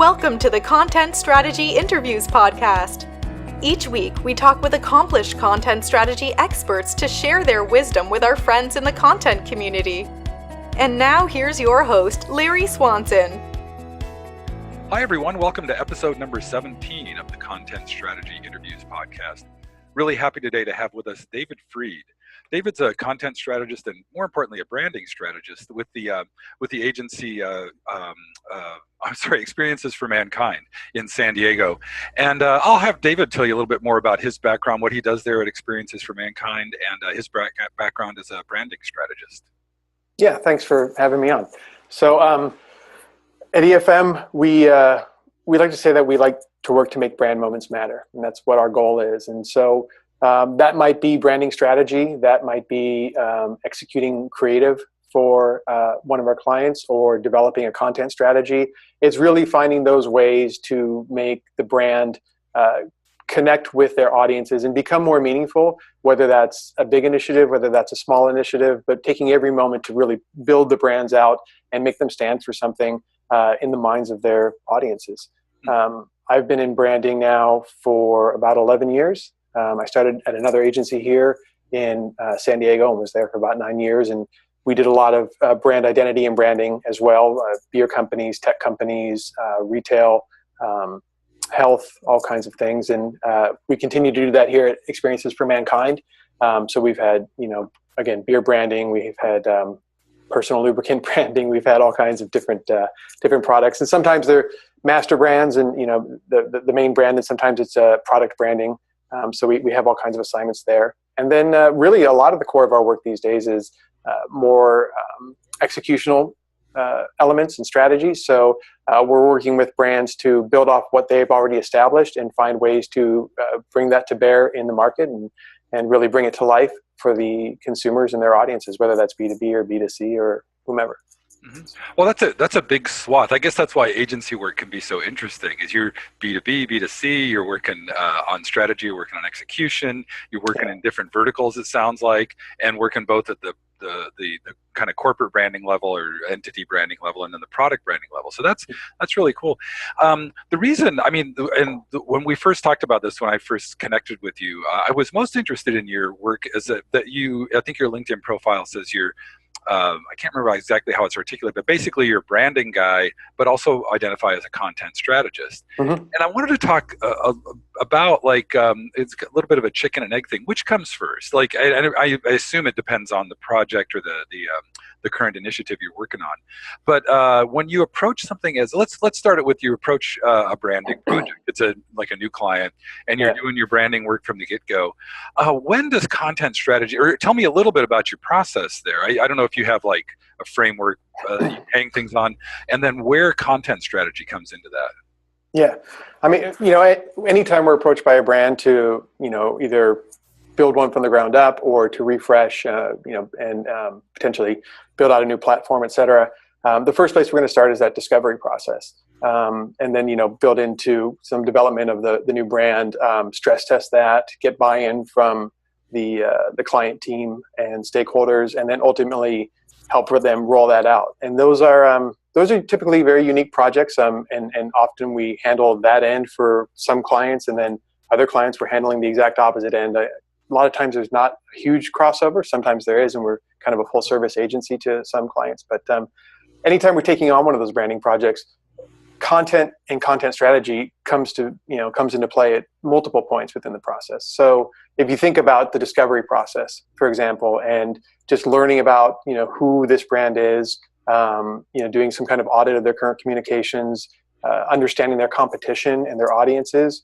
Welcome to the Content Strategy Interviews podcast. Each week, we talk with accomplished content strategy experts to share their wisdom with our friends in the content community. And now here's your host, Larry Swanson. Hi, everyone. Welcome to episode number 17 of the Content Strategy Interviews podcast. Really happy today to have with us David Freed. David's a content strategist and, more importantly, a branding strategist with the agency Experiences for Mankind in San Diego. And I'll have David tell you a little bit more about his background, what he does there at Experiences for Mankind, and his background as a branding strategist. Yeah, thanks for having me on. So at EFM, we like to say that we like to work to make brand moments matter, and that's what our goal is. And so that might be branding strategy, that might be executing creative for one of our clients, or developing a content strategy. It's really finding those ways to make the brand connect with their audiences and become more meaningful, whether that's a big initiative, whether that's a small initiative, but taking every moment to really build the brands out and make them stand for something in the minds of their audiences. I've been in branding now for about 11 years. I started at another agency here in San Diego and was there for about 9 years. And we did a lot of brand identity and branding as well, beer companies, tech companies, retail, health, all kinds of things. And we continue to do that here at Experiences for Mankind. So we've had, again, beer branding, we've had personal lubricant branding, we've had all kinds of different products. And sometimes they're master brands and, the main brand, and sometimes it's product branding. So we have all kinds of assignments there. And then really a lot of the core of our work these days is more executional elements and strategies. So we're working with brands to build off what they've already established and find ways to bring that to bear in the market and really bring it to life for the consumers and their audiences, whether that's B2B or B2C or whomever. Mm-hmm. Well, that's a big swath. I guess that's why agency work can be so interesting. Is you're B2B, B2C, you're working on strategy, you're working on execution, you're working in different verticals, it sounds like, and working both at the kind of corporate branding level or entity branding level and then the product branding level. So that's really cool. The reason, when we first talked about this, when I first connected with you, I was most interested in your work is that I think your LinkedIn profile says you're I can't remember exactly how it's articulated, but basically you're a branding guy, but also identify as a content strategist. Mm-hmm. And I wanted to talk about it's a little bit of a chicken and egg thing. Which comes first? I assume it depends on the project or the current initiative you're working on. But when you approach something let's start it with you approach a branding project. It's a new client, and you're doing your branding work from the get-go. When does content strategy, or tell me a little bit about your process there. I don't know if you have a framework that you hang things on, and then where content strategy comes into that. Yeah, anytime we're approached by a brand to, either build one from the ground up or to refresh, and potentially build out a new platform, et cetera, the first place we're going to start is that discovery process. And then, build into some development of the new brand, stress test that, get buy-in from the client team and stakeholders, and then ultimately help for them roll that out. And those are typically very unique projects, and often we handle that end for some clients, and then other clients we're handling the exact opposite end. A lot of times there's not a huge crossover. Sometimes there is, and we're kind of a full service agency to some clients. But anytime we're taking on one of those branding projects, content and content strategy comes into play at multiple points within the process. So if you think about the discovery process, for example, and just learning about who this brand is, doing some kind of audit of their current communications, understanding their competition and their audiences,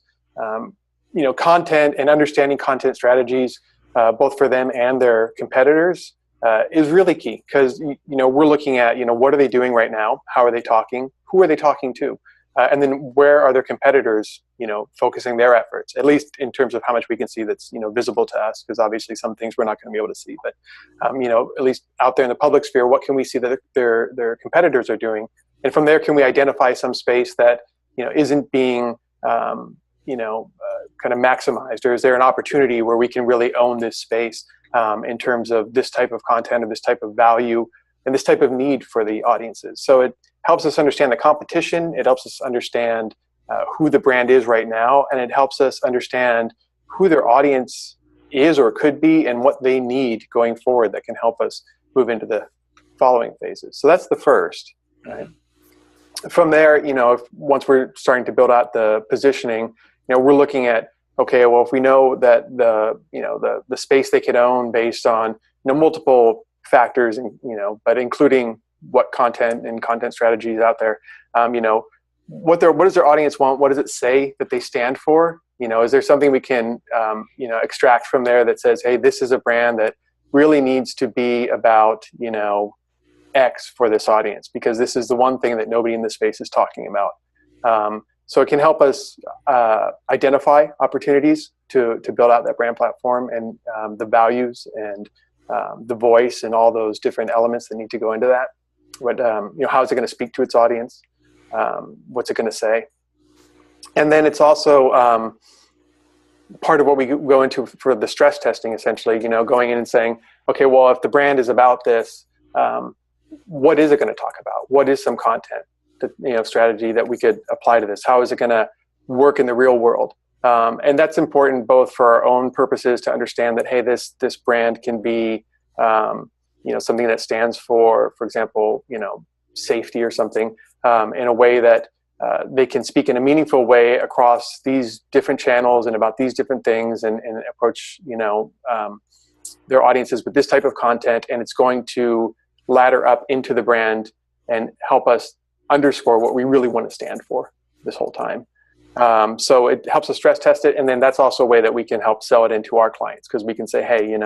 content and understanding content strategies, both for them and their competitors, is really key, because we're looking at what are they doing right now, how are they talking, who are they talking to, and then where are their competitors focusing their efforts, at least in terms of how much we can see that's visible to us, because obviously some things we're not going to be able to see, but at least out there in the public sphere, what can we see that their competitors are doing, and from there can we identify some space that isn't being kind of maximized, or is there an opportunity where we can really own this space in terms of this type of content or this type of value and this type of need for the audiences. So helps us understand the competition. It helps us understand who the brand is right now, and it helps us understand who their audience is or could be and what they need going forward that can help us move into the following phases. So that's the first, right? From there, once we're starting to build out the positioning, we're looking at, okay, well, if we know that the space they could own based on multiple factors, and but including what content and content strategies out there, what does their audience want? What does it say that they stand for? Is there something we can extract from there that says, hey, this is a brand that really needs to be about X for this audience, because this is the one thing that nobody in the space is talking about. So it can help us identify opportunities to build out that brand platform, and the values and the voice and all those different elements that need to go into that. But how is it going to speak to its audience? What's it going to say? And then it's also part of what we go into for the stress testing, essentially, going in and saying, okay, well, if the brand is about this, what is it going to talk about? What is some content, strategy that we could apply to this? How is it going to work in the real world? And that's important both for our own purposes to understand that, hey, this brand can be, something that stands for example, safety or something, in a way that they can speak in a meaningful way across these different channels and about these different things, and approach, their audiences with this type of content, and it's going to ladder up into the brand and help us underscore what we really want to stand for this whole time. So it helps us stress test it, and then that's also a way that we can help sell it into our clients, because we can say, hey,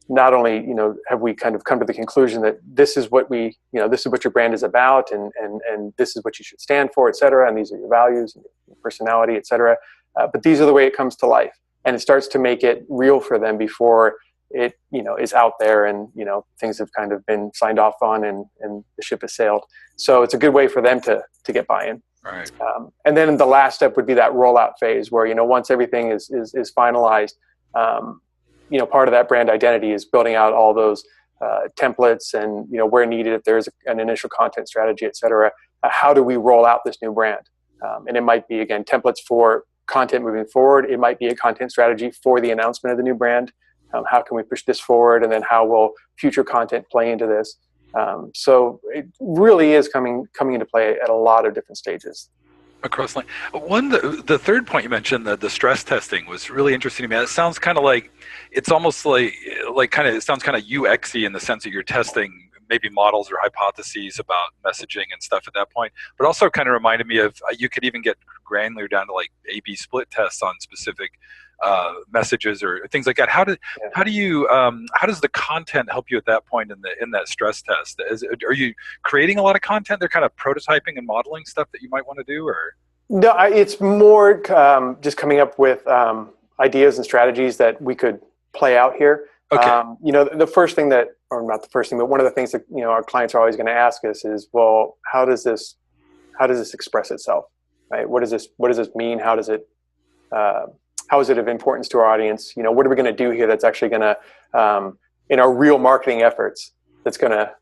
not only have we kind of come to the conclusion that this is what this is what your brand is about, and this is what you should stand for, et cetera, and these are your values and your personality, et cetera, but these are the way it comes to life, and it starts to make it real for them before it is out there, and things have kind of been signed off on, and the ship has sailed. So it's a good way for them to get buy-in. Right. And then the last step would be that rollout phase, where once everything is finalized, part of that brand identity is building out all those templates, and where needed, if there's an initial content strategy, et cetera, how do we roll out this new brand? And it might be, again, templates for content moving forward. It might be a content strategy for the announcement of the new brand. How can we push this forward, and then how will future content play into this? So it really is coming into play at a lot of different stages. Across the line. The third point you mentioned, the stress testing, was really interesting to me. It sounds kind of like, it's almost like it sounds kind of UX-y in the sense that you're testing maybe models or hypotheses about messaging and stuff at that point, but also kind of reminded me of, you could even get granular down to like A/B split tests on specific messages or things like that. How does the content help you at that point in that stress test? Are you creating a lot of content? They're kind of prototyping and modeling stuff that you might want to do, or? No, it's more just coming up with ideas and strategies that we could play out here. Okay. The first thing that, or not the first thing, but one of the things that our clients are always going to ask us is, well, how does this express itself, right? What does this mean? How is it of importance to our audience? What are we going to do here that's actually going to, in our real marketing efforts, that's going to,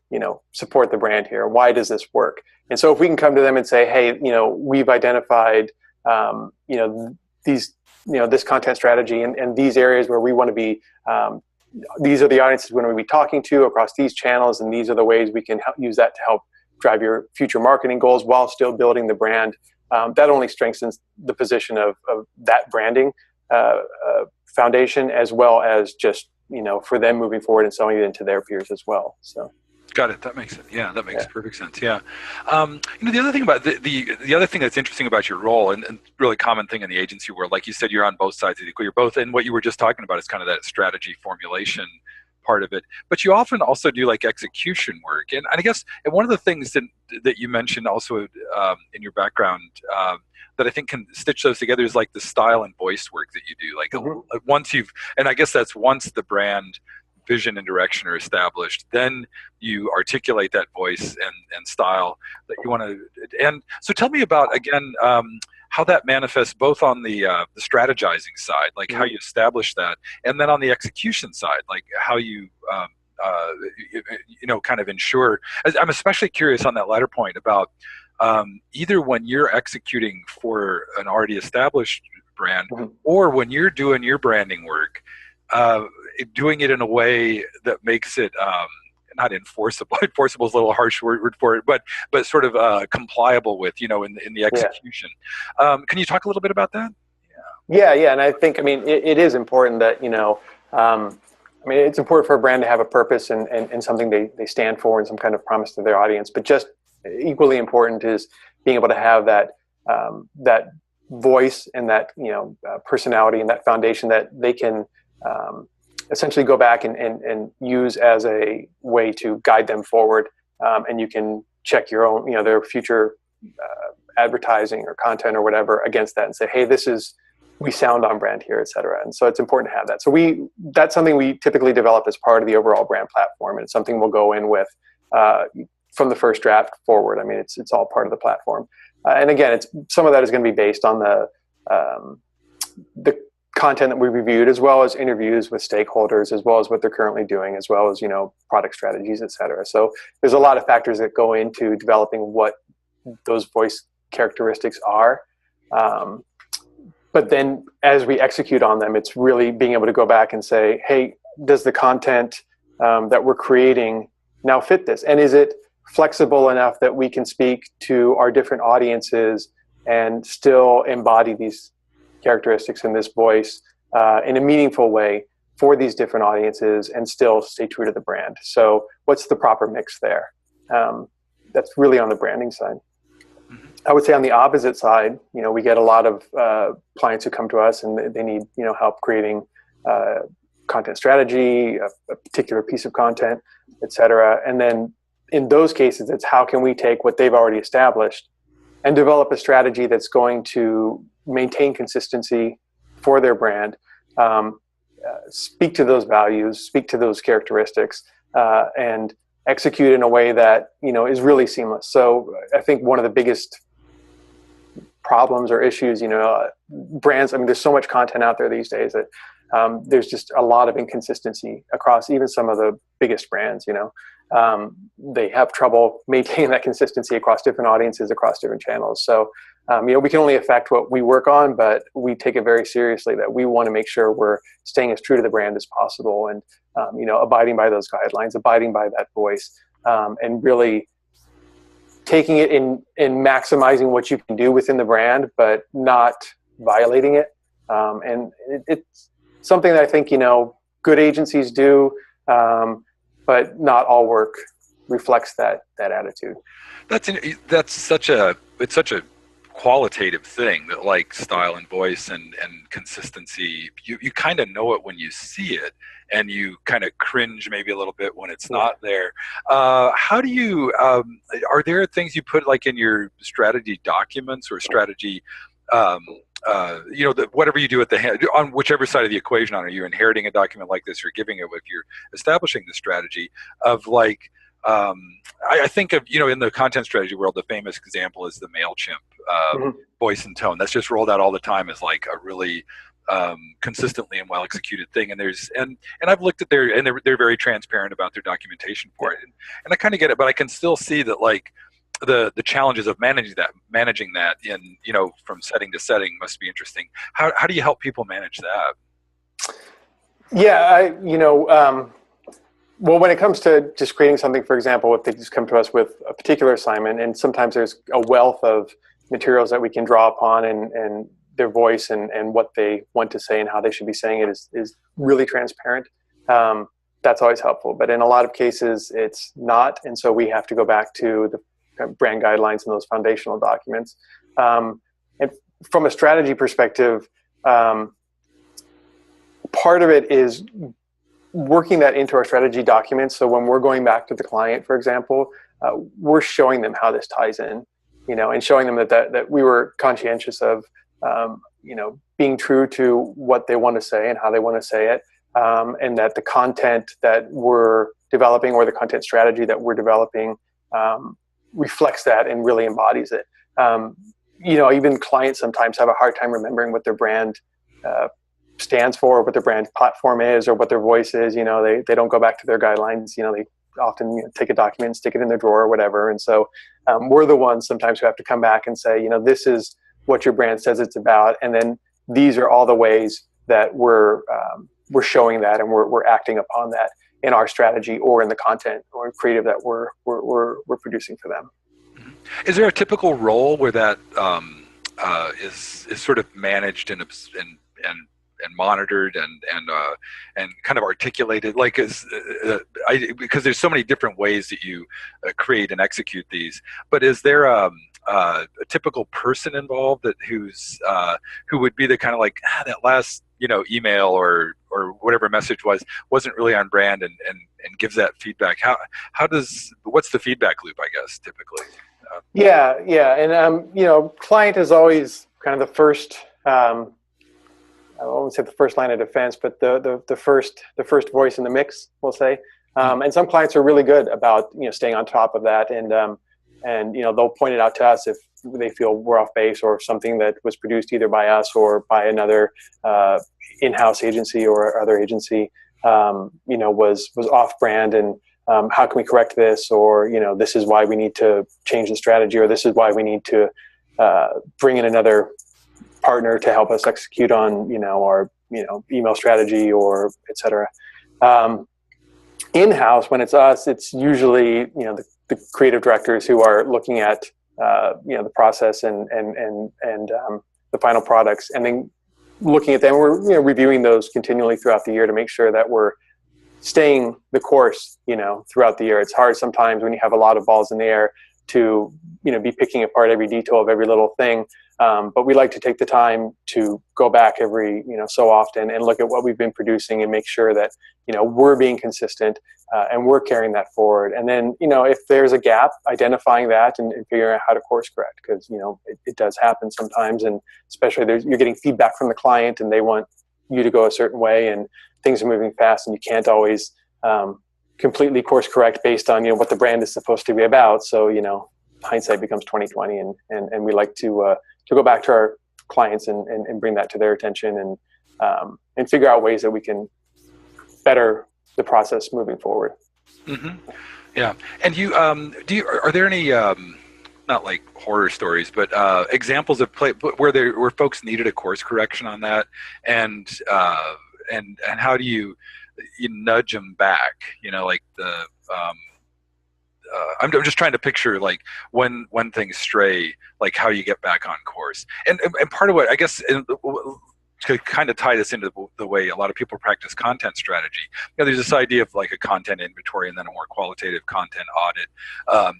support the brand here? Why does this work? And so if we can come to them and say, hey, we've identified, this content strategy and these areas where we want to be, these are the audiences we want to be talking to across these channels, and these are the ways we can use that to help drive your future marketing goals while still building the brand. That only strengthens the position of that branding foundation, as well as just for them moving forward and selling it into their peers as well. So. Got it. That makes sense. Yeah, that makes perfect sense. Yeah. The other thing about the other thing that's interesting about your role, and really common thing in the agency world, like you said, you're on both sides of the equation. You're both, and what you were just talking about is kind of that strategy formulation part of it. But you often also do like execution work, and I guess one of the things that you mentioned also in your background that I think can stitch those together is like the style and voice work that you do. Like and I guess that's once the brand vision and direction are established, then you articulate that voice and style that you want to. And so tell me about, again, how that manifests both on the strategizing side, like how you establish that, and then on the execution side, like how you kind of ensure. I'm especially curious on that latter point about either when you're executing for an already established brand, or when you're doing your branding work, doing it in a way that makes it not enforceable. Enforceable is a little harsh word for it, but sort of compliable with, in the execution. Can you talk a little bit about that? Yeah, and I think, it is important that, it's important for a brand to have a purpose and something they stand for and some kind of promise to their audience, but just equally important is being able to have that that voice and that personality and that foundation that they can essentially go back and use as a way to guide them forward, and you can check your own their future advertising or content or whatever against that and say, hey, we sound on brand here, et cetera. And so it's important to have that. So that's something we typically develop as part of the overall brand platform, and it's something we'll go in with from the first draft forward. It's all part of the platform. And again, some of that is going to be based on the content that we reviewed, as well as interviews with stakeholders, as well as what they're currently doing, as well as product strategies, et cetera. So there's a lot of factors that go into developing what those voice characteristics are. But then as we execute on them, it's really being able to go back and say, hey, does the content that we're creating now fit this? And is it flexible enough that we can speak to our different audiences and still embody these characteristics in this voice in a meaningful way for these different audiences and still stay true to the brand? So what's the proper mix there? That's really on the branding side. I would say on the opposite side, we get a lot of clients who come to us and they need, help creating content strategy, a particular piece of content, et cetera. And then in those cases, it's how can we take what they've already established and develop a strategy that's going to maintain consistency for their brand, speak to those values, speak to those characteristics, and execute in a way that, is really seamless. So I think one of the biggest problems or issues, brands, there's so much content out there these days that there's just a lot of inconsistency across even some of the biggest brands. They have trouble maintaining that consistency across different audiences, across different channels. So we can only affect what we work on, but we take it very seriously that we want to make sure we're staying as true to the brand as possible, and abiding by those guidelines, abiding by that voice, and really taking it in maximizing what you can do within the brand, but not violating it. And it's something that I think, good agencies do, but not all work reflects that attitude. It's such a qualitative thing, that like style and voice and consistency, you kind of know it when you see it, and you kind of cringe maybe a little bit when it's not there. How do you are there things you put like in your strategy documents or strategy whatever you do at the hand, on whichever side of the equation are you inheriting a document like this or giving it, if you're establishing the strategy of like, I think of, in the content strategy world, the famous example is the MailChimp voice and tone. That's just rolled out all the time as like a really consistently and well executed thing. And I've looked at they're very transparent about their documentation for it. And I kind of get it, but I can still see that like the challenges of managing that in, from setting to setting must be interesting. How do you help people manage that? Yeah, well, when it comes to just creating something, for example, if they just come to us with a particular assignment, and sometimes there's a wealth of materials that we can draw upon, and their voice and what they want to say and how they should be saying it is really transparent. That's always helpful. But in a lot of cases, it's not. And so we have to go back to the brand guidelines and those foundational documents. And from a strategy perspective, part of it is working that into our strategy documents. So when we're going back to the client, for example, we're showing them how this ties in, and showing them that we were conscientious of, being true to what they want to say and how they want to say it, and that the content that we're developing or the content strategy that we're developing reflects that and really embodies it. Even clients sometimes have a hard time remembering what their brand stands for, what their brand platform is, or what their voice is. They don't go back to their guidelines. They often take a document and stick it in their drawer or whatever. And so we're the ones sometimes who have to come back and say, this is what your brand says it's about, and then these are all the ways that we're showing that, and we're acting upon that in our strategy or in the content or creative that we're producing for them. Is there a typical role where that is sort of managed and monitored and kind of articulated? Like, because there's so many different ways that you create and execute these, but is there a typical person involved who would be the kind of like, that last email or whatever message wasn't really on brand, and gives that feedback? What's the feedback loop, I guess, typically? Yeah, and client is always kind of the first. I won't say the first line of defense, but the first voice in the mix, we'll say. And some clients are really good about staying on top of that, and they'll point it out to us if they feel we're off base, or something that was produced either by us or by another in-house agency or other agency was off brand, and how can we correct this, or this is why we need to change the strategy, or this is why we need to bring in another partner to help us execute on our email strategy, or et cetera. In-house, when it's us, it's usually the creative directors who are looking at the process and the final products, and then looking at them. We're reviewing those continually throughout the year to make sure that we're staying the course throughout the year. It's hard sometimes when you have a lot of balls in the air to be picking apart every detail of every little thing. But we like to take the time to go back every so often and look at what we've been producing and make sure that we're being consistent and we're carrying that forward. And then if there's a gap, identifying that and figuring out how to course correct, because it does happen sometimes, and especially you're getting feedback from the client and they want you to go a certain way, and things are moving fast, and you can't always completely course correct based on what the brand is supposed to be about. So hindsight becomes 20/20, and we like to go back to our clients and bring that to their attention, and figure out ways that we can better the process moving forward. Mm-hmm. Yeah. And are there any not like horror stories, but examples of where folks needed a course correction on that, and how do you nudge them back? Like I'm just trying to picture like when things stray, like how you get back on course. And part of what I guess to kind of tie this into the way a lot of people practice content strategy, there's this idea of like a content inventory and then a more qualitative content audit, of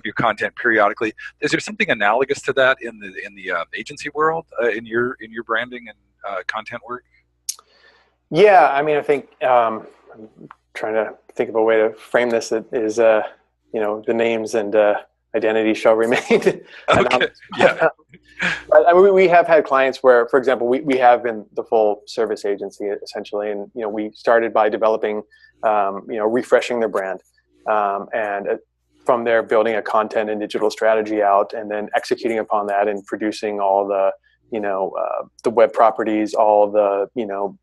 your content periodically. Is there something analogous to that in the agency world, in your branding and content work? Yeah, I mean, I think I'm trying to think of a way to frame this that is, the names and identity shall remain. Okay. Yeah. But I mean, we have had clients where, for example, we have been the full service agency essentially, and we started by developing, refreshing their brand, and from there building a content and digital strategy out, and then executing upon that and producing all the the web properties, all the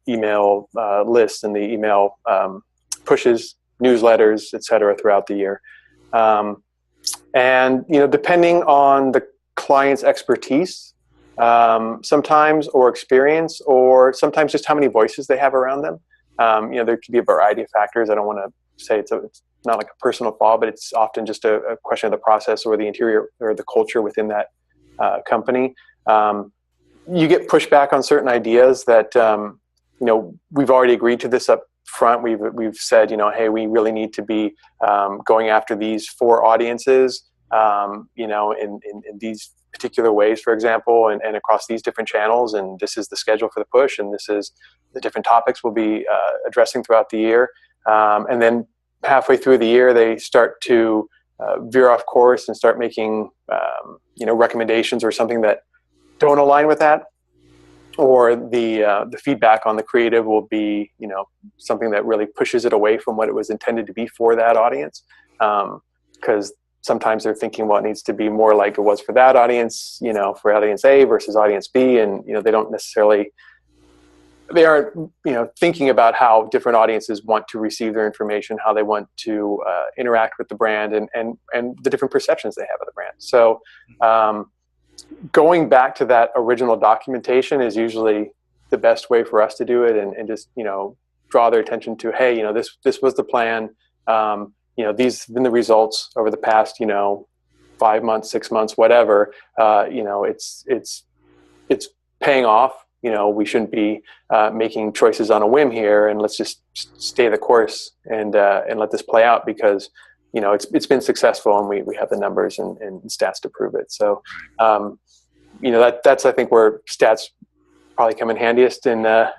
email lists and the email pushes, newsletters, et cetera, throughout the year. And depending on the client's expertise, sometimes, or experience, or sometimes just how many voices they have around them. There could be a variety of factors. I don't want to say it's not like a personal flaw, but it's often just a question of the process or the interior or the culture within that company. You get pushback on certain ideas that we've already agreed to this up front. We've said, hey, we really need to be going after these 4 audiences, in these particular ways, for example, and across these different channels. And this is the schedule for the push, and this is the different topics we'll be addressing throughout the year. And then halfway through the year, they start to veer off course and start making, recommendations or something that don't align with that, or the feedback on the creative will be something that really pushes it away from what it was intended to be for that audience, because sometimes they're thinking, well, it needs to be more like it was for that audience, for audience A versus audience B, and they don't necessarily they aren't, thinking about how different audiences want to receive their information, how they want to interact with the brand, and the different perceptions they have of the brand. So going back to that original documentation is usually the best way for us to do it, and just draw their attention to, hey, this was the plan. These have been the results over the past 5 months, 6 months, whatever. It's paying off. We shouldn't be making choices on a whim here, and let's just stay the course and let this play out, because it's been successful, and we have the numbers and stats to prove it. So that's, I think, where stats probably come in handiest in at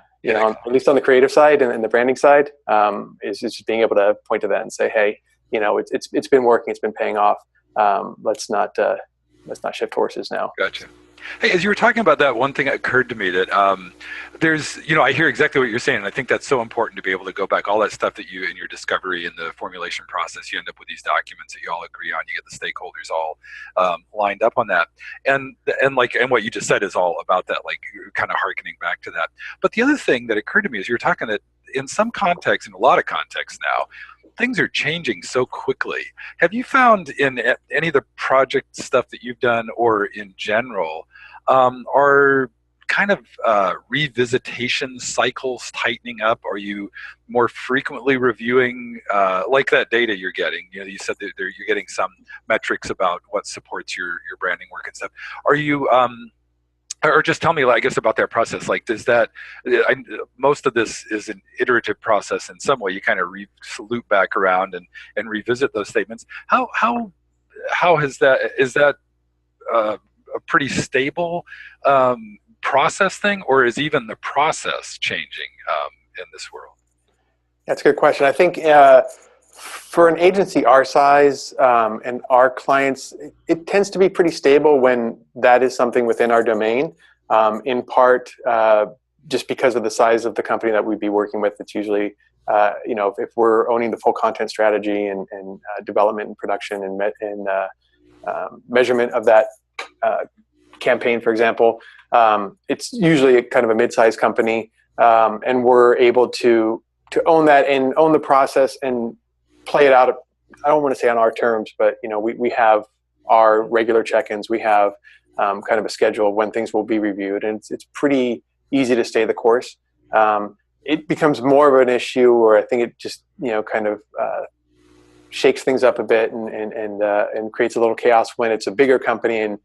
least on the creative side and the branding side, is just being able to point to that and say, hey, it's been working, it's been paying off. Let's not shift horses now. Gotcha. Hey, as you were talking about that, one thing occurred to me that there's, I hear exactly what you're saying, and I think that's so important to be able to go back, all that stuff that you, in your discovery and the formulation process, you end up with these documents that you all agree on, you get the stakeholders all lined up on that. And what you just said is all about that, like, you're kind of hearkening back to that. But the other thing that occurred to me is you were talking that in some contexts, in a lot of contexts now, things are changing so quickly. Have you found in any of the project stuff that you've done, or in general, are kind of revisitation cycles tightening up? Are you more frequently reviewing, like that data you're getting? You said that you're getting some metrics about what supports your branding work and stuff. Are you or just tell me, I guess, about that process. Like, does that, most of this is an iterative process in some way. You kind of loop back around and revisit those statements. How is that a pretty stable process thing, or is even the process changing in this world? That's a good question. I think for an agency our size and our clients, it tends to be pretty stable when that is something within our domain, in part just because of the size of the company that we'd be working with. It's usually, if we're owning the full content strategy and development and production and measurement of that campaign, for example, it's usually kind of a mid-sized company, and we're able to own that and own the process and play it out. I don't want to say on our terms, but we have our regular check-ins. We have kind of a schedule of when things will be reviewed, and it's pretty easy to stay the course. It becomes more of an issue, or I think it just kind of shakes things up a bit and creates a little chaos when it's a bigger company and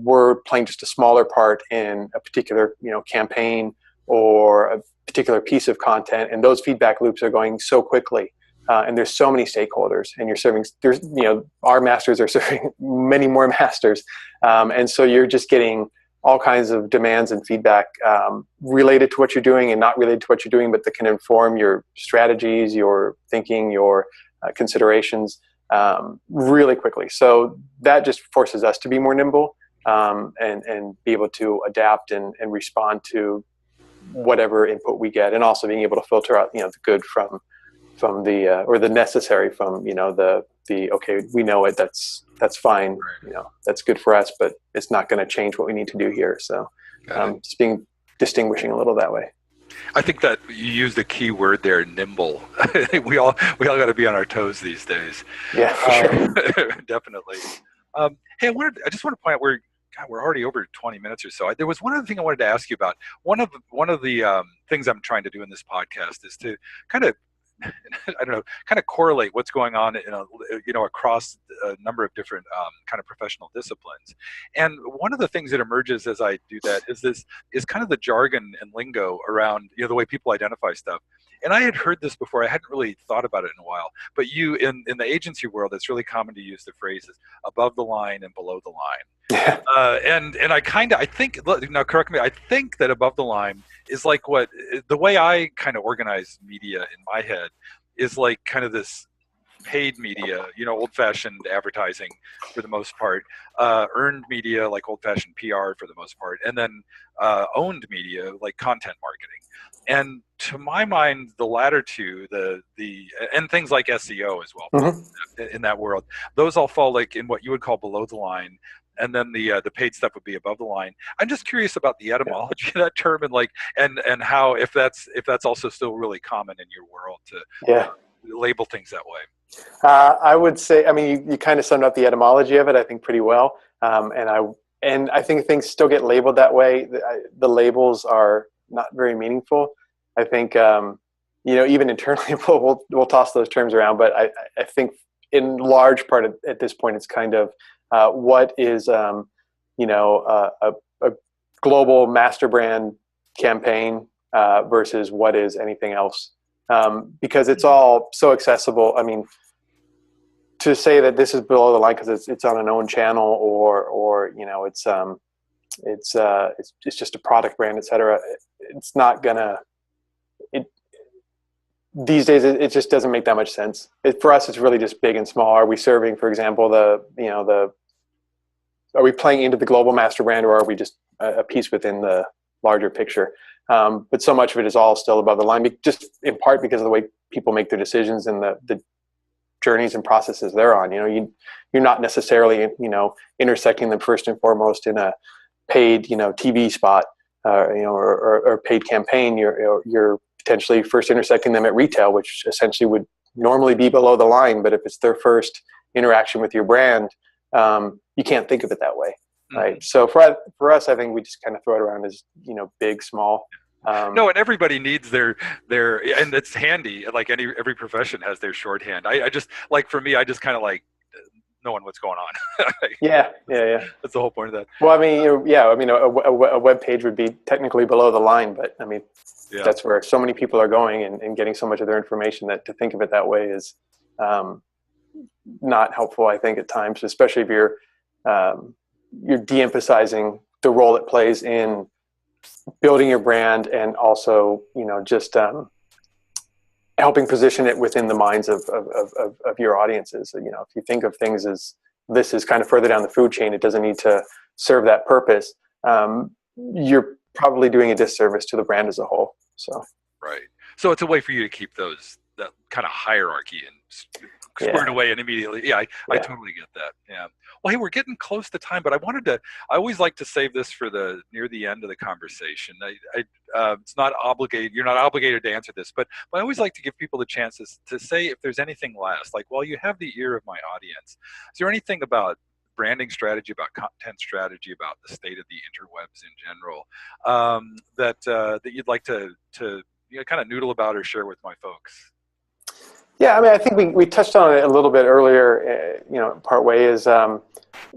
we're playing just a smaller part in a particular campaign or a particular piece of content, and those feedback loops are going so quickly, and there's so many stakeholders, and our masters are serving many more masters, and so you're just getting all kinds of demands and feedback related to what you're doing and not related to what you're doing, but that can inform your strategies, your thinking, your considerations really quickly. So that just forces us to be more nimble and be able to adapt and respond to whatever input we get, and also being able to filter out the good from the or the necessary from the okay, we know it, that's fine, that's good for us, but it's not going to change what we need to do here. So just distinguishing a little that way. I think that you used the key word there, nimble. we all got to be on our toes these days. Yeah, for sure. Definitely. Hey, I just want to point out we're already over 20 minutes or so. There was one other thing I wanted to ask you about. One of the things I'm trying to do in this podcast is to kind of, I don't know, kind of correlate what's going on across a number of different kind of professional disciplines. And one of the things that emerges as I do that is kind of the jargon and lingo around the way people identify stuff. And I had heard this before. I hadn't really thought about it in a while. But in the agency world, it's really common to use the phrases above the line and below the line. Yeah. And I think, now correct me, I think that above the line is like the way I kind of organize media in my head is like kind of this paid media, old-fashioned advertising for the most part, earned media like old-fashioned PR for the most part, and then owned media like content marketing. And to my mind, the latter two, and things like SEO as well, in that world, those all fall like in what you would call below the line. and then the paid stuff would be above the line. I'm just curious about the etymology of that term, and and how if that's also still really common in your world to label things that way. I would say, I mean, you kind of summed up the etymology of it, I think, pretty well. And I think things still get labeled that way. The labels are not very meaningful. I think, even internally, we'll toss those terms around. But I think in large part at this point, it's kind of what is, a global master brand campaign versus what is anything else. Because it's all so accessible. I mean, to say that this is below the line because it's on an own channel or it's just a product brand, etc. It's not gonna. These days, it just doesn't make that much sense. For us, it's really just big and small. Are we serving, for example, are we playing into the global master brand, or are we just a piece within the larger picture? But so much of it is all still above the line, just in part because of the way people make their decisions and the journeys and processes they're on. You're not necessarily, intersecting them first and foremost in a paid, TV spot, or paid campaign. You're potentially first intersecting them at retail, which essentially would normally be below the line. But if it's their first interaction with your brand, you can't think of it that way. Right. So for us, I think we just kind of throw it around as, big, small. No, and everybody needs their, and it's handy. Like every profession has their shorthand. I just, like, for me, I just kind of like knowing what's going on. Yeah. That's the whole point of that. Well, I mean, a web page would be technically below the line, but I mean, that's where so many people are going and getting so much of their information that to think of it that way is not helpful, I think, at times, especially if you're de-emphasizing the role it plays in building your brand and also, just helping position it within the minds of your audiences. If you think of things as this is kind of further down the food chain, it doesn't need to serve that purpose. You're probably doing a disservice to the brand as a whole. So right. So it's a way for you to keep that kind of hierarchy and squared away and immediately. I totally get that. Yeah. Well, hey, we're getting close to time, but I always like to save this for near the end of the conversation. It's not obligated. You're not obligated to answer this, but I always like to give people the chances to say if there's anything last, like, well, you have the ear of my audience. Is there anything about branding strategy, about content strategy, about the state of the interwebs in general, that you'd like to kind of noodle about or share with my folks? Yeah, I mean, I think we touched on it a little bit earlier, part way is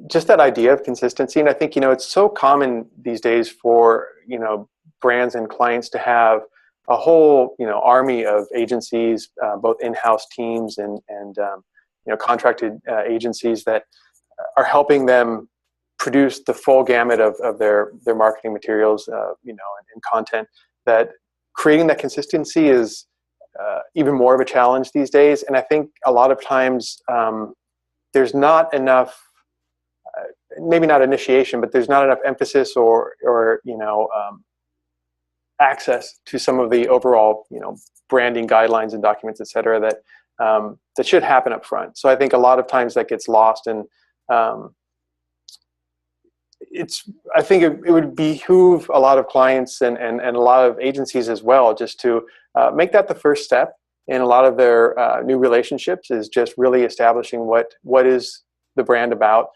just that idea of consistency. And I think, it's so common these days for, brands and clients to have a whole, army of agencies, both in-house teams and contracted agencies that are helping them produce the full gamut of their marketing materials, and content. That creating that consistency is even more of a challenge these days. And I think a lot of times there's not enough, maybe not initiation, but there's not enough emphasis or access to some of the overall, branding guidelines and documents, et cetera, that should happen up front. So I think a lot of times that gets lost, and I think it would behoove a lot of clients and a lot of agencies as well, just to make that the first step in a lot of their new relationships, is just really establishing what is the brand about,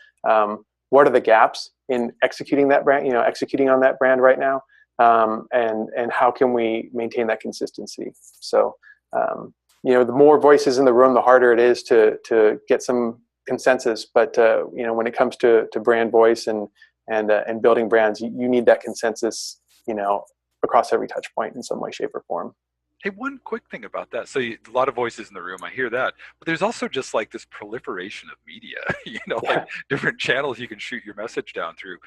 what are the gaps in executing that brand, executing on that brand right now, and how can we maintain that consistency. So, the more voices in the room, the harder it is to get some consensus. But when it comes to brand voice and building brands, you need that consensus, across every touch point in some way, shape, or form. Hey, one quick thing about that. So a lot of voices in the room, I hear that, but there's also just like this proliferation of media, like different channels you can shoot your message down through.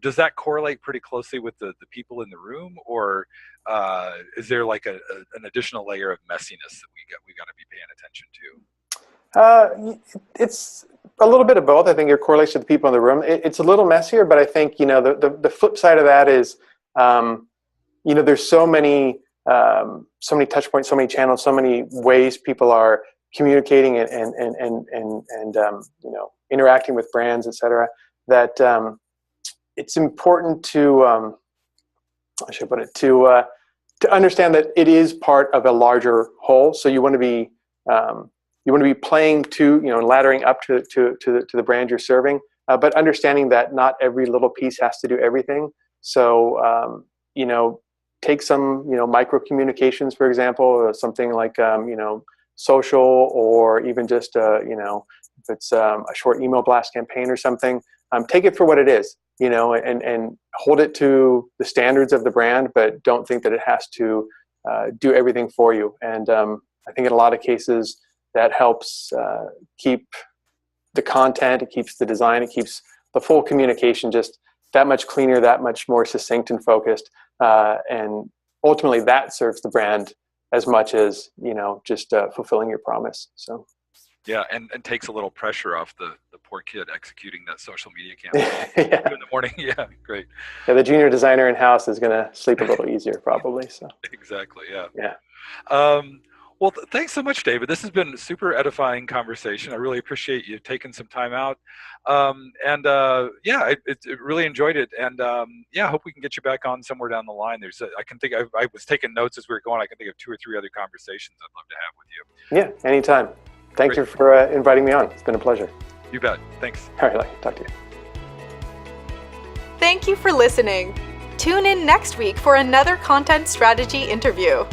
Does that correlate pretty closely with the people in the room, or is there like an additional layer of messiness that we got to be paying attention to? It's a little bit of both. I think it correlates to the people in the room. It's a little messier, but I think, the flip side of that is, there's so many touch points, so many channels, so many ways people are communicating and interacting with brands, etc., that it's important to I should put it to understand that it is part of a larger whole. So you want to be playing to, laddering up to the brand you're serving, but understanding that not every little piece has to do everything. So take some micro communications, for example, or something like social, or even just if it's a short email blast campaign or something. Take it for what it is, and hold it to the standards of the brand, but don't think that it has to do everything for you. And I think in a lot of cases that helps keep the content, it keeps the design, it keeps the full communication just that much cleaner, that much more succinct and focused. And ultimately that serves the brand as much as, just fulfilling your promise. So. Yeah, and takes a little pressure off the poor kid executing that social media campaign Yeah. in the morning. Yeah, great. Yeah, the junior designer in house is going to sleep a little easier, probably. So. Exactly. Yeah. Yeah. Well, thanks so much, David. This has been a super edifying conversation. I really appreciate you taking some time out. I really enjoyed it. And I hope we can get you back on somewhere down the line. I was taking notes as we were going. I can think of 2 or 3 other conversations I'd love to have with you. Yeah, anytime. Thank you for inviting me on. It's been a pleasure. You bet. Thanks. All right, talk to you. Thank you for listening. Tune in next week for another content strategy interview.